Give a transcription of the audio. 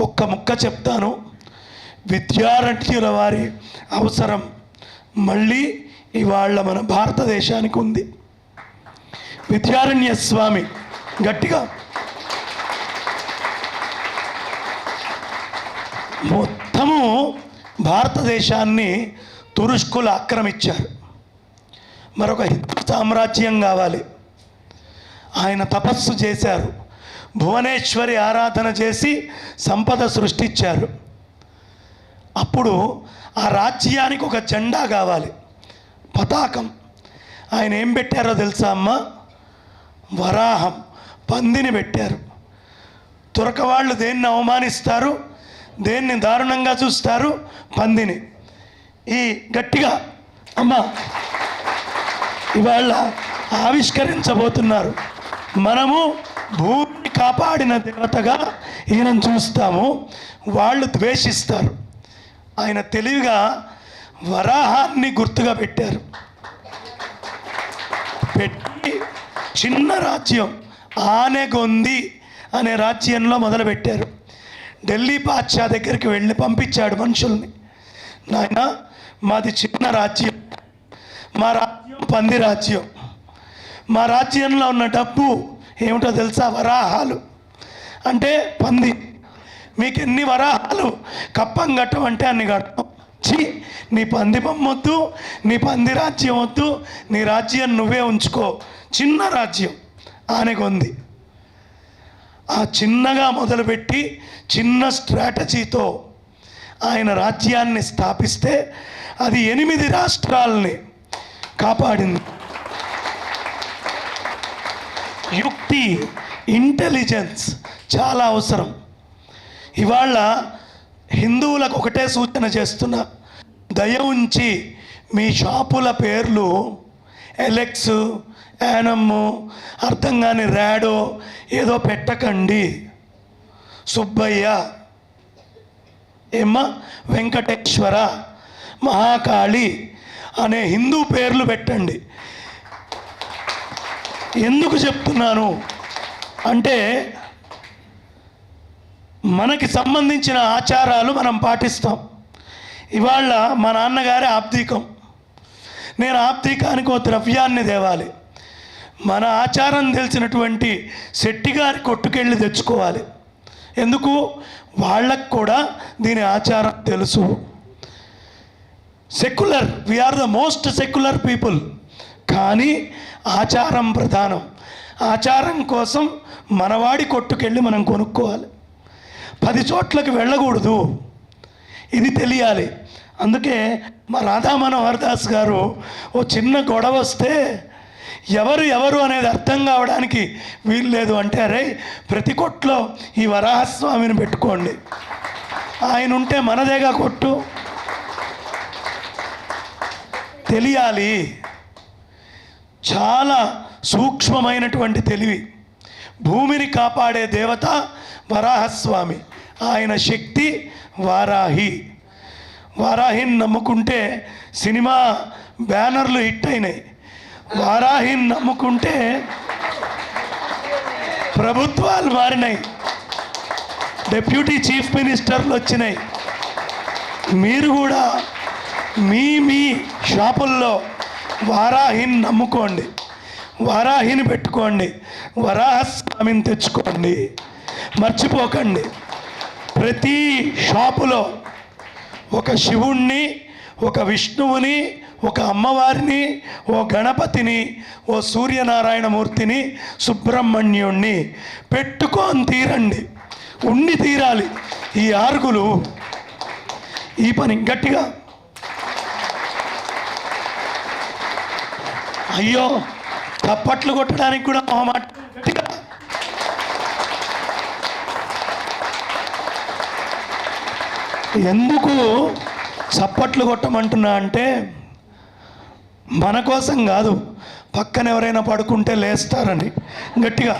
ఒక్క ముక్క చెప్తాను. విద్యారణ్యుల వారి అవసరం మళ్ళీ ఇవాళ మన భారతదేశానికి ఉంది. విద్యారణ్య స్వామి గట్టిగా మొత్తము భారతదేశాన్ని తురుష్కులు ఆక్రమించారు. మరొక హిందూ సామ్రాజ్యం కావాలి. ఆయన తపస్సు చేశారు, భువనేశ్వరి ఆరాధన చేసి సంపద సృష్టించారు. అప్పుడు ఆ రాజ్యానికి ఒక జెండా కావాలి, పతాకం. ఆయన ఏం పెట్టారో తెలుసా అమ్మ? వరాహం, పందిని పెట్టారు. తురకవాళ్ళు దేన్ని అవమానిస్తారు, దేన్ని దారుణంగా చూస్తారు? పందిని. ఈ గట్టిగా అమ్మ ఇవాళ ఆవిష్కరించబోతున్నారు. మనము భూమిని కాపాడిన దేవతగా ఈయనను చూస్తాము, వాళ్ళు ద్వేషిస్తారు. ఆయన తెలివిగా వరాహాన్ని గుర్తుగా పెట్టారు. పెట్టి చిన్న రాజ్యం ఆనెగొంది అనే రాజ్యంలో మొదలుపెట్టారు. ఢిల్లీ పాద్షా దగ్గరికి వెళ్ళి పంపించాడు మనుషుల్ని. నాయన మాది చిన్న రాజ్యం, మా రాజ్యం పంది రాజ్యం. మా రాజ్యంలో ఉన్న డబ్బు ఏమిటో తెలుసా? వరాహాలు. అంటే పంది. మీకు ఎన్ని వరాహాలు కప్పం కట్టమంటే అన్ని కట్టం. నీ పంది బొమ్మొద్దు, నీ పంది రాజ్యం వద్దు, నీ రాజ్యం నువ్వే ఉంచుకో. చిన్న రాజ్యం ఆనెగొంది. ఆ చిన్నగా మొదలుపెట్టి చిన్న స్ట్రాటజీతో ఆయన రాజ్యాన్ని స్థాపిస్తే అది 8 రాష్ట్రాలని కాపాడింది. యుక్తి, ఇంటెలిజెన్స్ చాలా అవసరం. ఇవాళ హిందువులకు ఒకటే సూచన చేస్తున్నా, దయ ఉంచి మీ షాపుల పేర్లు ఎలెక్స్, యానమ్ము, అర్థం కాని ర్యాడో ఏదో పెట్టకండి. సుబ్బయ్య, ఏమ్మా వెంకటేశ్వర, మహాకాళి అనే హిందూ పేర్లు పెట్టండి. ఎందుకు చెప్తున్నాను అంటే, మనకి సంబంధించిన ఆచారాలు మనం పాటిస్తాం. ఇవాళ మా నాన్నగారి ఆబ్దీకం, నేను ఆబ్దీకానికి ఓ ద్రవ్యాన్ని తేవాలి. మన ఆచారం తెలిసినటువంటి శెట్టిగారి కొట్టుకెళ్ళి తెచ్చుకోవాలి. ఎందుకు? వాళ్ళకు కూడా దీని ఆచారం తెలుసు. Secular, we are the most secular people. కానీ ఆచారం ప్రధానం. ఆచారం కోసం మనవాడి కొట్టుకెళ్ళి మనం కొనుక్కోవాలి. 10 చోట్లకి వెళ్ళకూడదు, ఇది తెలియాలి. అందుకే మా రాధా మనోహర్ దాస్ గారు ఓ చిన్న గొడవ వస్తే ఎవరు అనేది అర్థం కావడానికి వీలు లేదు అంటే, అరే ప్రతి కొట్లో ఈ వరాహస్వామిని పెట్టుకోండి, ఆయన ఉంటే మనదేగా కొట్టు. తెలియాలి. చాలా సూక్ష్మమైనటువంటి తెలివి. భూమిని కాపాడే దేవత వరాహస్వామి, ఆయన శక్తి వారాహి. వారాహిని నమ్ముకుంటే సినిమా బ్యానర్లు హిట్ అయినాయి. వారాహిని నమ్ముకుంటే ప్రభుత్వాలు మారినాయి, డిప్యూటీ చీఫ్ మినిస్టర్లు వచ్చినాయి. మీరు కూడా మీ షాపుల్లో వారాహిని నమ్ముకోండి, వారాహిని పెట్టుకోండి, వరాహస్వామిని తెచ్చుకోండి. మర్చిపోకండి, ప్రతి షాపులో ఒక శివుణ్ణి, ఒక విష్ణువుని, ఒక అమ్మవారిని, ఓ గణపతిని, ఓ సూర్యనారాయణమూర్తిని, సుబ్రహ్మణ్యుణ్ణి పెట్టుకొని తీరండి. ఉండి తీరాలి ఈ ఆరుగులు. ఈ పని గట్టిగా. అయ్యో తప్పట్లు కొట్టడానికి కూడా మొహమాట. గట్టిగా ఎందుకు చప్పట్లు కొట్టమంటున్నా అంటే, మన కోసం కాదు, పక్కన ఎవరైనా పడుకుంటే లేస్తారని. గట్టిగా